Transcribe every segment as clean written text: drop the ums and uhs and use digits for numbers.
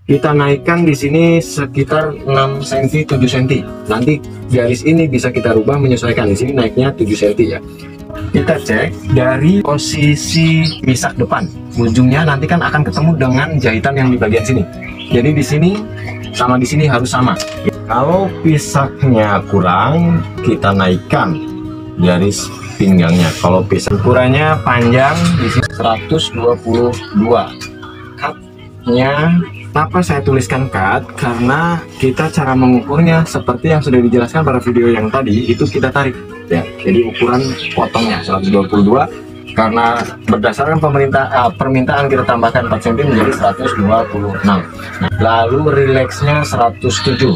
kita naikkan di sini sekitar 6 cm 7 cm. Nanti garis ini bisa kita rubah menyesuaikan. Di sini naiknya 7 cm ya. Kita cek dari posisi pisak depan, ujungnya nanti kan akan ketemu dengan jahitan yang di bagian sini. Jadi di sini sama di sini harus sama. Kalau pisaknya kurang, kita naikkan garis pinggangnya. Kalau pisak ukurannya panjang di sini 122. Cutnya, kenapa saya tuliskan cut? Karena kita cara mengukurnya seperti yang sudah dijelaskan pada video yang tadi, itu kita tarik ya. Jadi ukuran potongnya 122, karena berdasarkan permintaan kita tambahkan 4 cm menjadi 126. Nah, lalu relaxnya 107.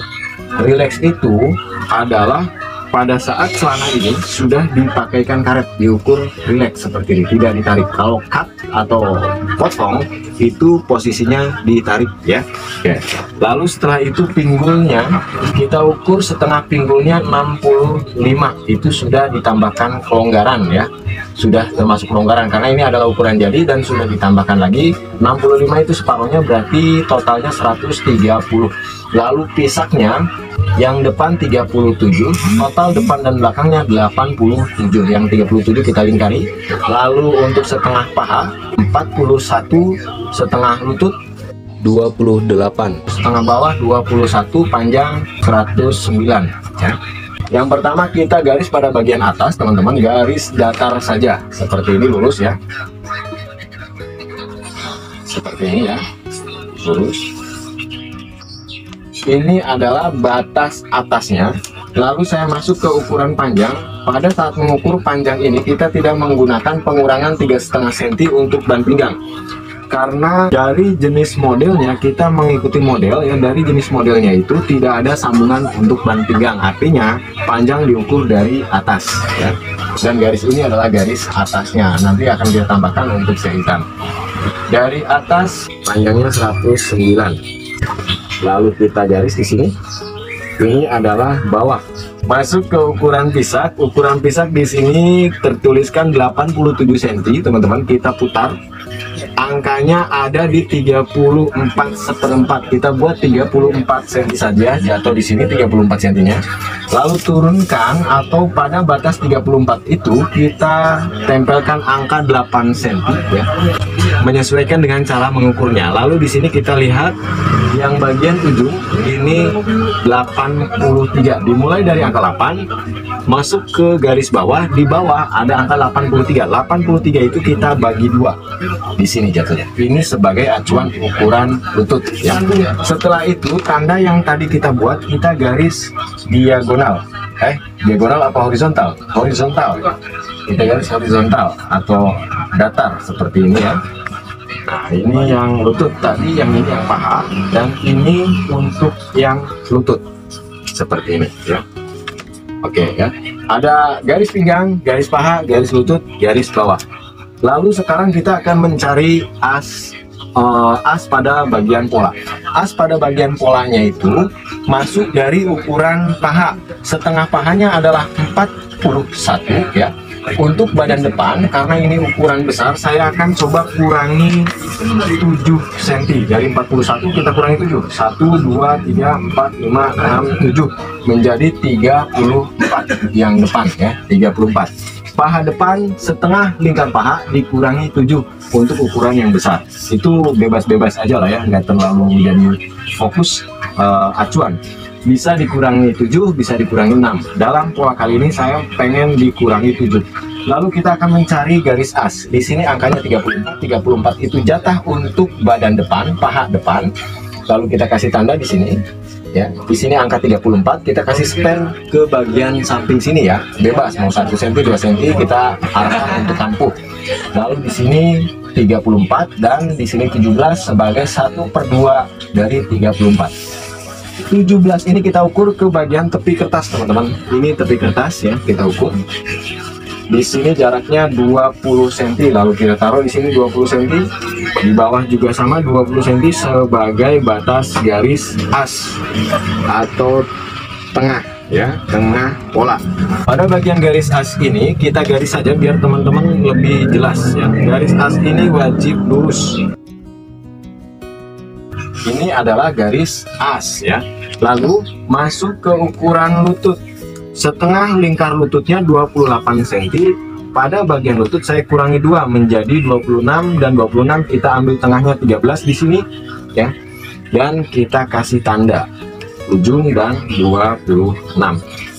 Relax itu adalah pada saat celana ini sudah dipakaikan karet, diukur relax seperti ini, tidak ditarik. Kalau cut atau potong itu posisinya ditarik ya. Oke. Lalu setelah itu pinggulnya kita ukur setengah pinggulnya 65, itu sudah ditambahkan kelonggaran ya, sudah termasuk kelonggaran karena ini adalah ukuran jadi dan sudah ditambahkan lagi 65, itu separuhnya berarti totalnya 130. Lalu pisaknya yang depan 37, total depan dan belakangnya 87. Yang 37 kita lingkari. Lalu untuk setengah paha 41, setengah lutut 28, setengah bawah 21, panjang 109 ya. Yang pertama kita garis pada bagian atas teman-teman, garis datar saja seperti ini, lurus ya, seperti ini ya, lurus. Ini adalah batas atasnya. Lalu saya masuk ke ukuran panjang. Pada saat mengukur panjang ini kita tidak menggunakan pengurangan 3,5 cm untuk ban pinggang, karena dari jenis modelnya kita mengikuti model yang dari jenis modelnya itu tidak ada sambungan untuk ban pinggang, artinya panjang diukur dari atas ya. Dan garis ini adalah garis atasnya, nanti akan kita tambahkan untuk jahitan. Dari atas panjangnya 109. Lalu kita garis di sini. Ini adalah bawah. Masuk ke ukuran pisak. Ukuran pisak di sini tertuliskan 87 cm, teman-teman. Kita putar. Angkanya ada di 34/4. Kita buat 34 cm saja. Jatuh di sini 34 cm-nya. Lalu turunkan atau pada batas 34 itu kita tempelkan angka 8 cm ya. Menyesuaikan dengan cara mengukurnya. Lalu di sini kita lihat yang bagian ujung ini 83, dimulai dari angka 8 masuk ke garis bawah, di bawah ada angka 83. 83 itu kita bagi 2 di sini jatuhnya. Ini sebagai acuan ukuran lutut ya. Setelah itu tanda yang tadi kita buat, kita garis diagonal. Diagonal apa horizontal? Horizontal. Kita garis horizontal atau datar seperti ini ya. Nah, ini yang lutut tadi, yang ini yang paha, dan ini untuk yang lutut seperti ini ya. Oke ya. Ada garis pinggang, garis paha, garis lutut, garis bawah. Lalu sekarang kita akan mencari as pada bagian pola. As pada bagian polanya itu masuk dari ukuran paha. Setengah pahanya adalah 41 ya. Untuk badan depan, karena ini ukuran besar, saya akan coba kurangi 7 cm. Dari 41 kita kurangi 7. 1, 2, 3, 4, 5, 6, 7. Menjadi 34 yang depan ya, 34. Paha depan setengah lingkar paha dikurangi 7 untuk ukuran yang besar. Itu bebas-bebas aja lah ya, nggak terlalu menjadi fokus acuan. Bisa dikurangi 7, bisa dikurangi 6. Dalam pola kali ini saya pengen dikurangi 7. Lalu kita akan mencari garis as. Di sini angkanya 34. 34 itu jatah untuk badan depan, paha depan. Lalu kita kasih tanda di sini. Ya, di sini angka 34, kita kasih span ke bagian samping sini ya. Bebas mau 1 cm, 2 cm kita arahkan untuk kampuh. Lalu di sini 34 dan di sini 17 sebagai 1/2 dari 34. 17 ini kita ukur ke bagian tepi kertas teman-teman. Ini tepi kertas ya, kita ukur. Di sini jaraknya 20 cm, lalu kita taruh di sini 20 cm. Di bawah juga sama 20 cm sebagai batas garis as atau tengah ya, tengah pola. Pada bagian garis as ini kita garis saja biar teman-teman lebih jelas ya. Garis as ini wajib lurus. Ini adalah garis as ya. Lalu masuk ke ukuran lutut. Setengah lingkar lututnya 28 cm. Pada bagian lutut saya kurangi 2 menjadi 26, dan 26 kita ambil tengahnya 13 di sini ya. Dan kita kasih tanda ujung dan 26.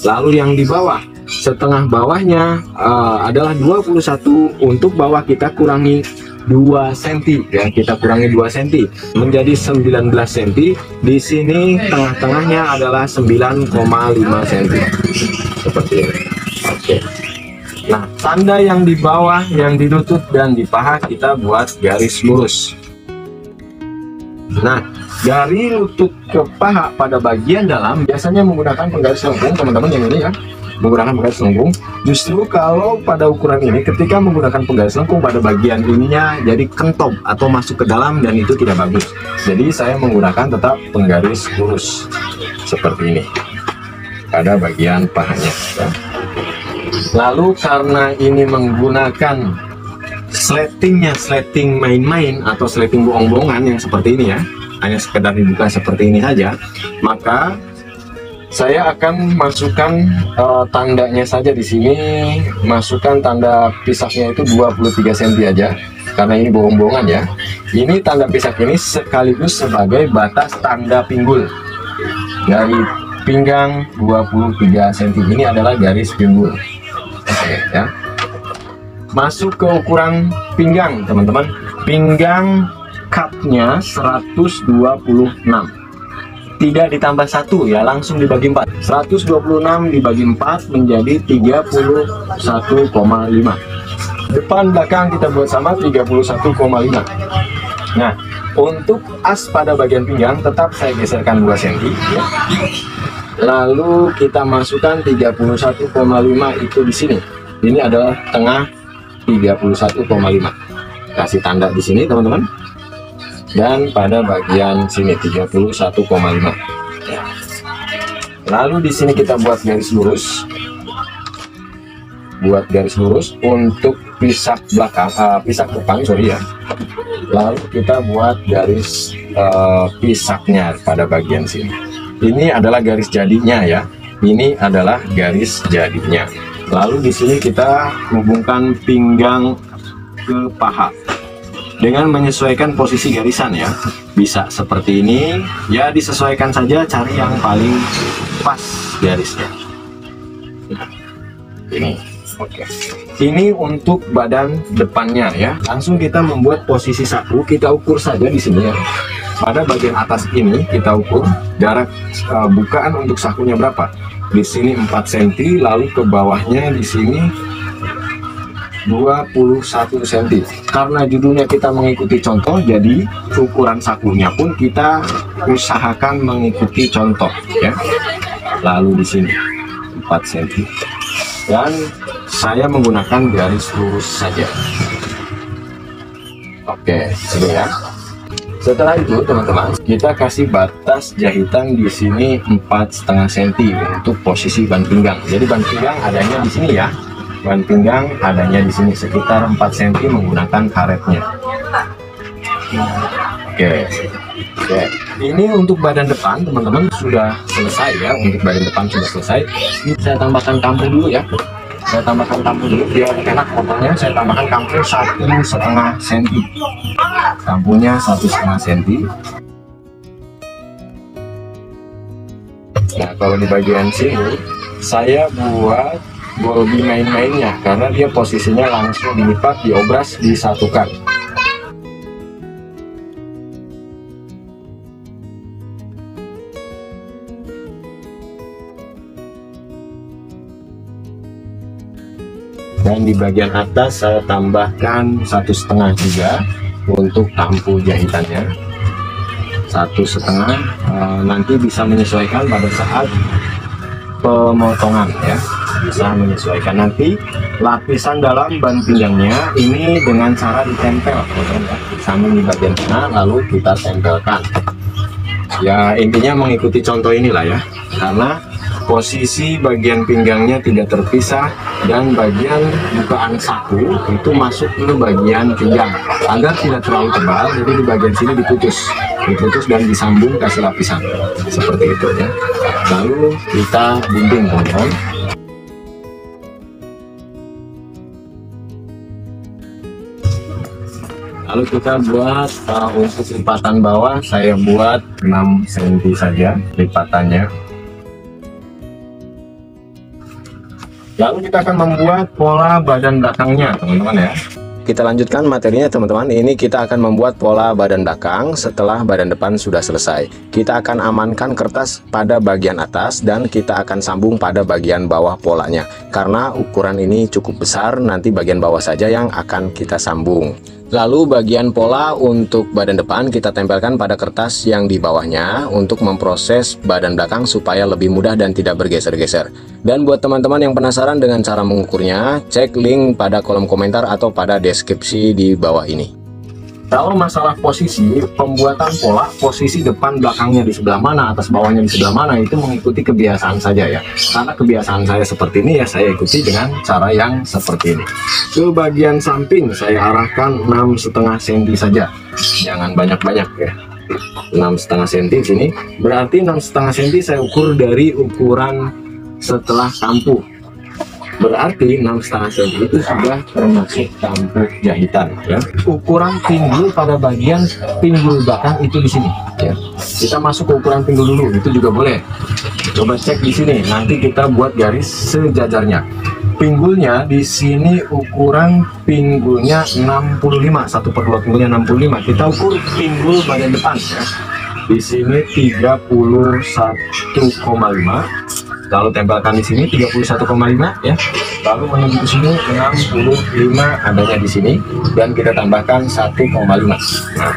Lalu yang di bawah, setengah bawahnya adalah 21. Untuk bawah kita kurangi 2 cm ya, kita kurangi 2 cm menjadi 19 cm. Di sini tengah-tengahnya adalah 9,5 cm seperti ini. Oke. Nah, tanda yang di bawah, yang di lutut dan di paha kita buat garis lurus. Nah, dari lutut ke paha pada bagian dalam biasanya menggunakan penggaris lengkung, teman-teman, yang ini ya, menggunakan penggaris lengkung. Justru kalau pada ukuran ini, ketika menggunakan penggaris lengkung pada bagian ininya jadi kentob atau masuk ke dalam, dan itu tidak bagus. Jadi saya menggunakan tetap penggaris lurus seperti ini pada bagian pahanya ya. Lalu karena ini menggunakan sleting main-main atau sleting bohong-bohongan yang seperti ini ya, hanya sekedar dibuka seperti ini saja, maka saya akan masukkan tandanya saja di sini. Masukkan tanda pisahnya itu 23 cm aja, karena ini bohong-bohongan ya. Ini tanda pisah ini sekaligus sebagai batas tanda pinggul. Dari pinggang 23 cm ini adalah garis pinggul. Oke ya. Masuk ke ukuran pinggang, teman-teman. Pinggang cutnya 126. Tidak ditambah 1 ya, langsung dibagi 4. 126 dibagi 4 menjadi 31,5. Depan belakang kita buat sama 31,5. Nah, untuk as pada bagian pinggang tetap saya geserkan 2 cm ya. Lalu kita masukkan 31,5 itu di sini. Ini adalah tengah 31,5. Kasih tanda di sini, teman-teman. Dan pada bagian sini 31,5. Lalu di sini kita buat garis lurus. Buat garis lurus untuk pisak belakang, pisak depan, sorry ya. Lalu kita buat garis pisaknya pada bagian sini. Ini adalah garis jadinya ya. Ini adalah garis jadinya. Lalu di sini kita hubungkan pinggang ke paha dengan menyesuaikan posisi garisan ya. Bisa seperti ini ya, disesuaikan saja, cari yang paling pas garisnya. Nah, ini oke. Ini untuk badan depannya ya. Langsung kita membuat posisi saku, kita ukur saja di sini ya. Pada bagian atas ini kita ukur jarak bukaan untuk sakunya berapa. Di sini 4 cm, lalu ke bawahnya di sini 21 cm. Karena judulnya kita mengikuti contoh, jadi ukuran sakunya pun kita usahakan mengikuti contoh ya. Lalu di sini 4 cm. Dan saya menggunakan garis lurus saja. Oke, ini ya. Setelah itu, teman-teman, kita kasih batas jahitan di sini 4,5 cm untuk posisi ban pinggang. Jadi ban pinggang adanya di sini ya. Ban pinggang adanya di sini sekitar 4 cm menggunakan karetnya. Oke. Ini untuk badan depan, teman-teman, sudah selesai ya. Untuk badan depan sudah selesai. Ini saya tambahkan kampur dulu ya. Saya tambahkan kampur dulu biar enak potongnya. Saya tambahkan kampur 1,5 cm. Kampurnya 1,5 cm. Nah, kalau di bagian sini saya buat borobi main-mainnya karena dia posisinya langsung dilipat, diobras, disatukan. Dan di bagian atas saya tambahkan 1,5 juga untuk tampu jahitannya. 1,5 nanti bisa menyesuaikan pada saat pemotongan ya, bisa menyesuaikan. Nanti lapisan dalam ban pinggangnya ini dengan cara ditempel ya, samping di bagian tengah, lalu kita tempelkan ya. Intinya mengikuti contoh inilah ya, karena posisi bagian pinggangnya tidak terpisah dan bagian bukaan saku itu masuk ke bagian pinggang agar tidak terlalu tebal. Jadi di bagian sini diputus diputus dan disambung kasih lapisan seperti itu ya. Lalu kita gunting teman-teman. Lalu kita buat untuk lipatan bawah, saya buat 6 cm saja lipatannya. Lalu kita akan membuat pola badan belakangnya teman-teman ya. Kita lanjutkan materinya teman-teman. Ini kita akan membuat pola badan belakang setelah badan depan sudah selesai. Kita akan amankan kertas pada bagian atas dan kita akan sambung pada bagian bawah polanya. Karena ukuran ini cukup besar, nanti bagian bawah saja yang akan kita sambung. Lalu bagian pola untuk badan depan kita tempelkan pada kertas yang di bawahnya untuk memproses badan belakang supaya lebih mudah dan tidak bergeser-geser. Dan buat teman-teman yang penasaran dengan cara mengukurnya, cek link pada kolom komentar atau pada deskripsi di bawah ini. Kalau masalah posisi pembuatan pola, posisi depan belakangnya di sebelah mana, atas bawahnya di sebelah mana, itu mengikuti kebiasaan saja ya. Karena kebiasaan saya seperti ini ya, saya ikuti dengan cara yang seperti ini. Ke bagian samping saya arahkan 6,5 cm saja, jangan banyak-banyak ya. 6,5 cm sini, berarti 6,5 cm saya ukur dari ukuran setelah kampuh. Berarti 6,5 cm itu sudah termasuk kampuh jahitan ya. Ukuran pinggul pada bagian pinggul belakang itu di sini ya. Kita masuk ke ukuran pinggul dulu, itu juga boleh. Coba cek di sini, nanti kita buat garis sejajarnya. Pinggulnya di sini ukuran pinggulnya 65, 1/2 pinggulnya 65. Kita ukur pinggul bagian depan ya. Di sini 31,5. Lalu tempelkan di sini 31,5 ya. Lalu menuju ke sini 65 adanya di sini dan kita tambahkan 1,5. Nah,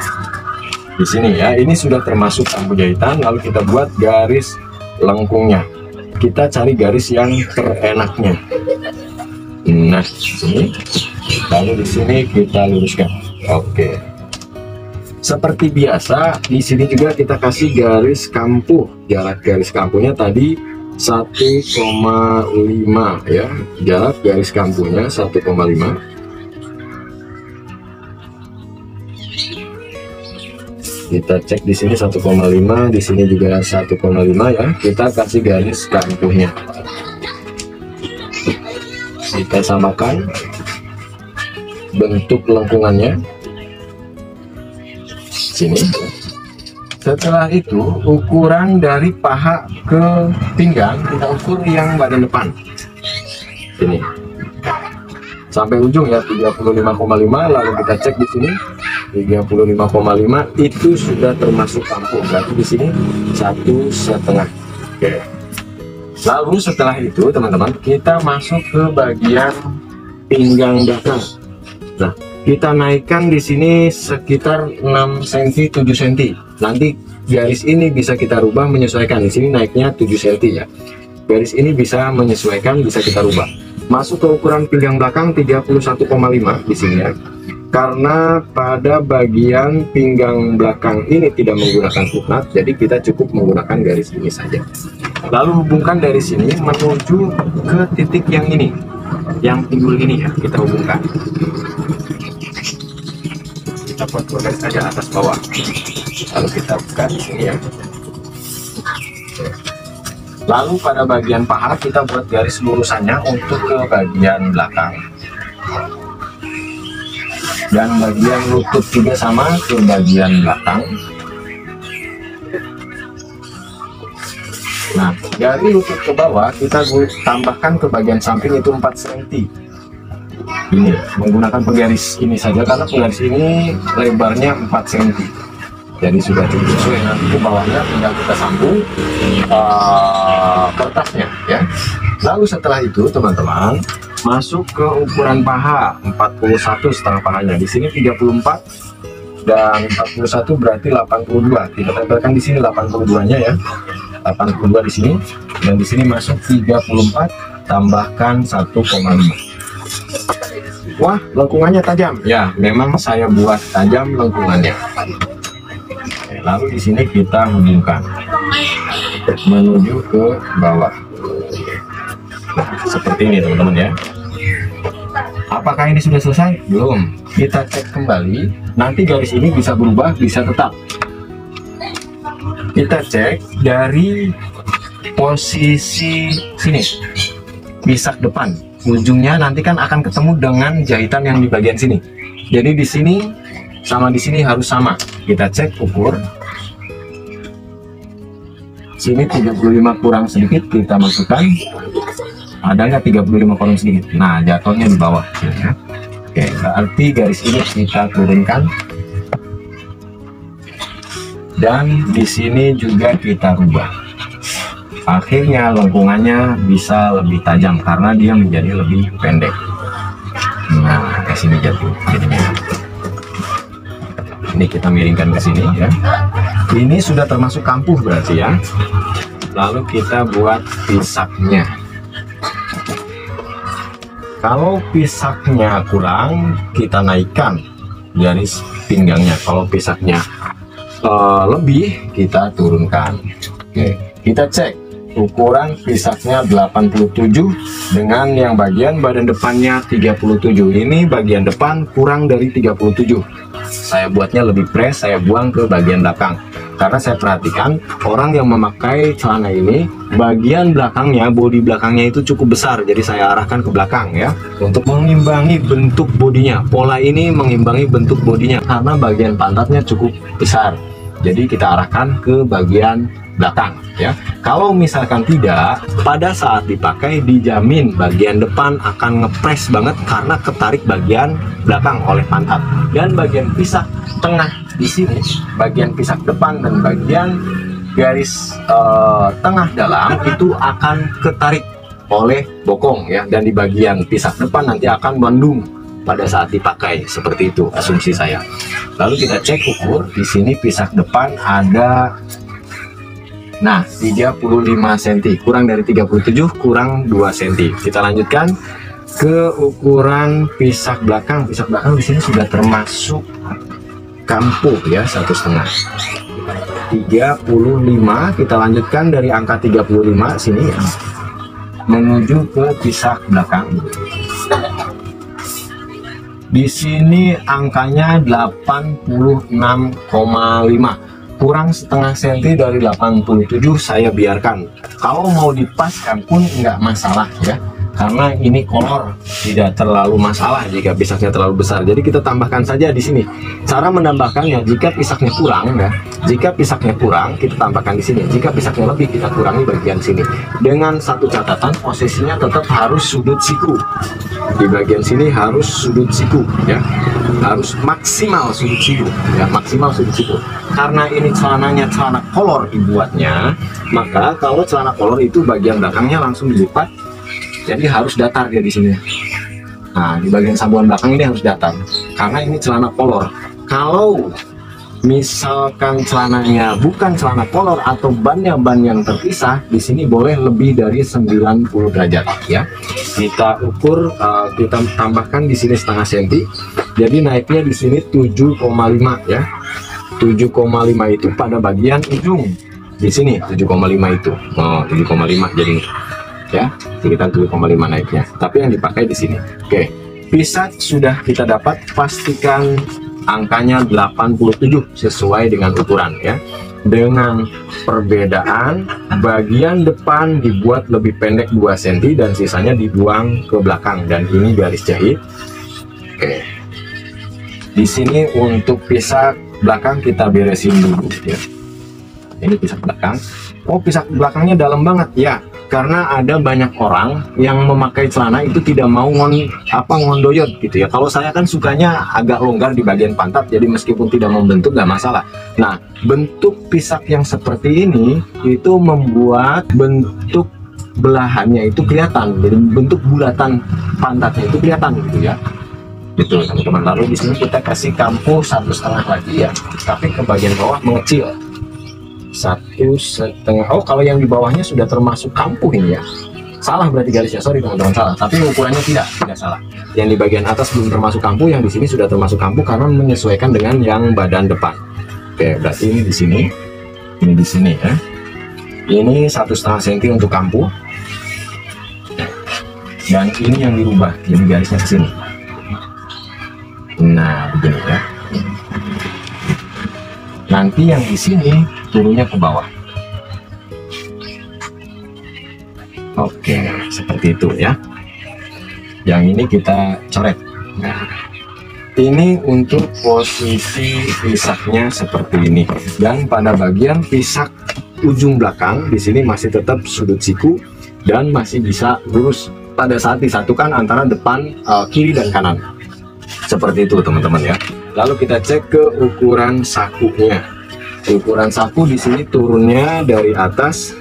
di sini ya, ini sudah termasuk kampuh jahitan. Lalu kita buat garis lengkungnya. Kita cari garis yang terenaknya. Nah, di sini. Lalu di sini kita luruskan. Oke. Seperti biasa, di sini juga kita kasih garis kampuh. Jarak garis kampuhnya tadi 1,5 ya, jarak garis kampuhnya 1,5. Kita cek di sini 1,5, di sini juga 1,5 ya. Kita kasih garis kampuhnya. Kita samakan bentuk lengkungannya. Sini. Setelah itu ukuran dari paha ke pinggang kita ukur yang badan depan ini sampai ujung ya 35,5. Lalu kita cek di sini 35,5 itu sudah termasuk kampuh, berarti di sini 1,5. Oke. Lalu setelah itu teman-teman kita masuk ke bagian pinggang belakang. Nah, kita naikkan di sini sekitar 6 cm 7 cm. Nanti garis ini bisa kita rubah menyesuaikan. Di sini naiknya 7 cm ya. Garis ini bisa menyesuaikan, bisa kita rubah. Masuk ke ukuran pinggang belakang 31,5 di sini ya. Karena pada bagian pinggang belakang ini tidak menggunakan footnut, jadi kita cukup menggunakan garis ini saja. Lalu hubungkan dari sini menuju ke titik yang ini, yang pinggul ini ya, kita hubungkan. Kita buat garis saja atas bawah. Lalu kita buka di sini ya. Lalu pada bagian paha kita buat garis lurusannya untuk ke bagian belakang. Dan bagian lutut juga sama ke bagian belakang. Nah, dari lutut ke bawah kita tambahkan ke bagian samping itu 4 cm. Ini menggunakan penggaris ini saja karena penggaris ini lebarnya 4 cm. Jadi sudah cukup sesuai. Nanti ke bawahnya tinggal kita sambung kertasnya ya. Lalu setelah itu teman-teman masuk ke ukuran paha 41,5 pahanya. Di sini 34 dan 41 berarti 82. Kita tempelkan di sini 82-nya ya. 82 di sini dan di sini masuk 34 tambahkan 1,5. Wah, lengkungannya tajam. Ya, memang saya buat tajam lengkungannya. Lalu di sini kita hubungkan menuju ke bawah. Nah, seperti ini teman-teman ya. Apakah ini sudah selesai? Belum. Kita cek kembali. Nanti garis ini bisa berubah, bisa tetap. Kita cek dari posisi sini, pisak depan, ujungnya nanti kan akan ketemu dengan jahitan yang di bagian sini. Jadi di sini sama di sini harus sama. Kita cek ukur. Sini 35 kurang sedikit, kita masukkan. Ada nggak 35 kurang sedikit? Nah, jatuhnya di bawah ya. Oke, berarti garis ini kita turunkan. Dan di sini juga kita rubah. Akhirnya lengkungannya bisa lebih tajam karena dia menjadi lebih pendek. Nah, ke sini jatuh jadinya. Ini kita miringkan ke sini ya. Ini sudah termasuk kampuh berarti ya. Lalu kita buat pisaknya. Kalau pisaknya kurang, kita naikkan garis pinggangnya. Kalau pisaknya lebih, kita turunkan. Oke, kita cek ukuran pisaknya 87 dengan yang bagian badan depannya 37. Ini bagian depan kurang dari 37. Saya buatnya lebih press, saya buang ke bagian belakang karena saya perhatikan orang yang memakai celana ini bagian belakangnya, bodi belakangnya itu cukup besar, jadi saya arahkan ke belakang ya untuk mengimbangi bentuk bodinya. Pola ini mengimbangi bentuk bodinya karena bagian pantatnya cukup besar, jadi kita arahkan ke bagian belakang ya. Kalau misalkan tidak, pada saat dipakai dijamin bagian depan akan ngepres banget karena ketarik bagian belakang oleh pantat. Dan bagian pisak tengah di sini, bagian pisak depan dan bagian garis tengah dalam itu akan ketarik oleh bokong ya. Dan di bagian pisak depan nanti akan mendung pada saat dipakai, seperti itu asumsi saya. Lalu kita cek ukur. Di sini pisak depan ada 35 cm, kurang dari 37, kurang 2 cm. Kita lanjutkan ke ukuran pisak belakang. Pisak belakang di sini sudah termasuk kampuh ya, 1,5. 35. Kita lanjutkan dari angka 35 sini ya, menuju ke pisak belakang. Di sini angkanya 86,5. Kurang setengah senti dari 87, saya biarkan. Kalau mau dipaskan pun nggak masalah ya, karena ini kolor, tidak terlalu masalah jika pisaknya terlalu besar. Jadi kita tambahkan saja di sini. Cara menambahkannya, jika pisaknya kurang ya, jika pisaknya kurang kita tambahkan di sini. Jika pisaknya lebih kita kurangi bagian sini. Dengan satu catatan, posisinya tetap harus sudut siku. Di bagian sini harus sudut siku ya, harus maksimal sudut siku ya, maksimal sudut siku. Karena ini celananya celana kolor dibuatnya, maka kalau celana kolor itu bagian belakangnya langsung dilipat, jadi harus datar dia di sini. Nah, di bagian sambungan belakang ini harus datar karena ini celana kolor. Kalau misalkan celananya bukan celana kolor atau bannya ban yang terpisah, di sini boleh lebih dari 90 derajat ya. Kita ukur, kita tambahkan di sini setengah senti, jadi naiknya di sini 7,5 ya. 7,5 itu pada bagian ujung di sini, 7,5 itu. Oh, 7,5 jadi ya, sekitar 7,5 naiknya. Tapi yang dipakai di sini. Oke, pisak sudah kita dapat, pastikan angkanya 87 sesuai dengan ukuran ya. Dengan perbedaan bagian depan dibuat lebih pendek 2 cm dan sisanya dibuang ke belakang, dan ini garis jahit. Oke. Di sini untuk pisak belakang kita beresin dulu ya. Ini pisak belakang. Oh, pisak belakangnya dalam banget ya, karena ada banyak orang yang memakai celana itu tidak mau ngondoyot gitu ya. Kalau saya kan sukanya agak longgar di bagian pantat, jadi meskipun tidak membentuk nggak masalah. Nah, bentuk pisak yang seperti ini itu membuat bentuk belahannya itu kelihatan, jadi bentuk bulatan pantatnya itu kelihatan gitu ya. Gitu teman-teman. Lalu di sini kita kasih kampuh 1,5 lagi ya, tapi ke bagian bawah mengecil 1,5. Oh, kalau yang di bawahnya sudah termasuk kampuh ini ya, salah berarti garisnya, sorry teman-teman, salah. Tapi ukurannya tidak salah. Yang di bagian atas belum termasuk kampuh, yang di sini sudah termasuk kampuh karena menyesuaikan dengan yang badan depan. Oke, berarti ini di sini, ini di sini ya. Ini 1,5 cm untuk kampuh, dan ini yang dirubah, jadi garisnya ke sini. Nah, begini ya. Nanti yang di sini turunnya ke bawah. Oke, seperti itu ya. Yang ini kita coret. Nah, ini untuk posisi pisaknya seperti ini. Dan pada bagian pisak ujung belakang di sini masih tetap sudut siku dan masih bisa lurus pada saat disatukan antara depan, kiri dan kanan. Seperti itu teman-teman ya. Lalu kita cek ke ukuran sakunya. Ukuran saku di sini turunnya dari atas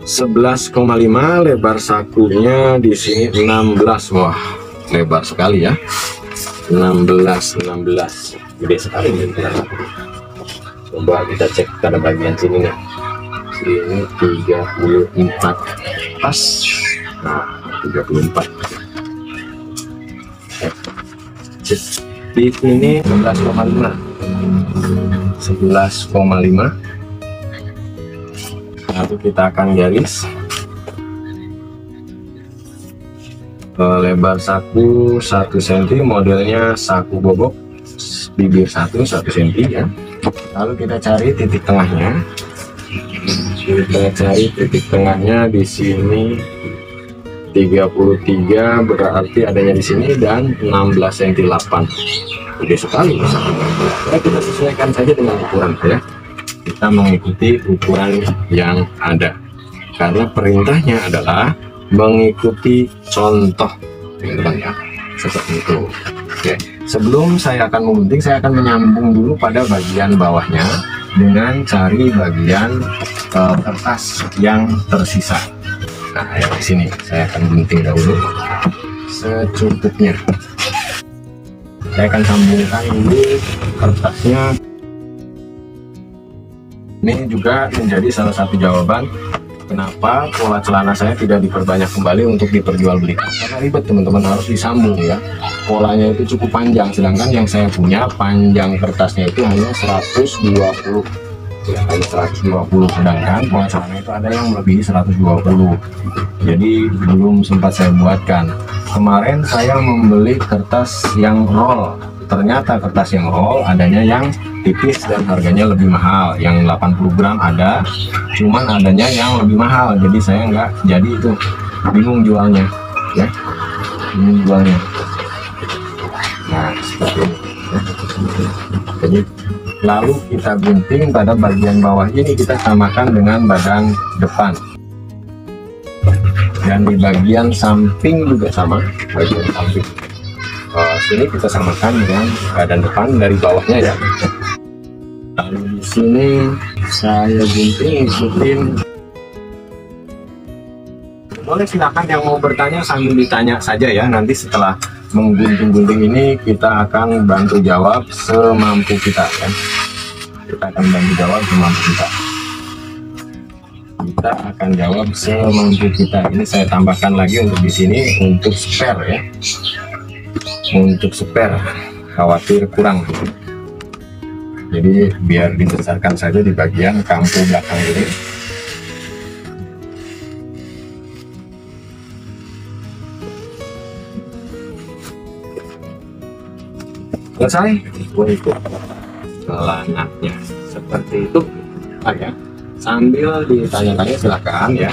11,5, lebar sakunya di sini 16. Wah, lebar sekali ya. 16, gede sekali nih. Coba kita cek pada bagian sini nih. Ini 34 pas. Nah, 34. Di sini 11,5. 11,5. Lalu kita akan garis lebar saku 1 cm, modelnya saku bobok bibir 1 cm ya. Lalu kita cari titik tengahnya. Di sini 33, berarti adanya di sini, dan 16 cm 8. Gede sekali ya, kita sesuaikan saja dengan ukuran ya. Kita mengikuti ukuran yang ada karena perintahnya adalah mengikuti contoh, teman-teman ya, seperti itu. Oke, sebelum saya akan memgunting, saya akan menyambung dulu pada bagian bawahnya dengan cari bagian kertas yang tersisa. Nah, yang di sini saya akan gunting dahulu secukupnya. Saya akan sambungkan dulu kertasnya. Ini juga menjadi salah satu jawaban kenapa pola celana saya tidak diperbanyak kembali untuk diperjualbelikan. Karena ribet teman-teman, harus disambung ya. Polanya itu cukup panjang, sedangkan yang saya punya panjang kertasnya itu hanya 120. Ya, hanya 120, sedangkan pola celana itu ada yang melebihi 120. Jadi belum sempat saya buatkan. Kemarin saya membeli kertas yang roll. Ternyata kertas yang roll adanya yang tipis dan harganya lebih mahal. Yang 80 gram ada, cuman adanya yang lebih mahal. Jadi saya nggak jadi itu, bingung jualnya ya, bingung jualnya. Nah, seperti ini ya. Jadi lalu kita gunting pada bagian bawah ini, kita samakan dengan badan depan, dan di bagian samping juga sama, bagian samping sini kita samakan dengan badan depan dari bawahnya ya. Lalu di sini saya gunting ikutin. Boleh silakan yang mau bertanya sambil ditanya saja ya. Nanti setelah menggunting-gunting ini kita akan bantu jawab semampu kita ya. Kita akan bantu jawab semampu kita. Kita akan jawab semampu kita. Ini saya tambahkan lagi untuk di sini untuk spare ya. Untuk spare, khawatir kurang. Jadi biar dibesarkan saja di bagian kampu belakang ini. Selesai untuk celananya seperti itu ya. Sambil ditanya-tanya silakan ya.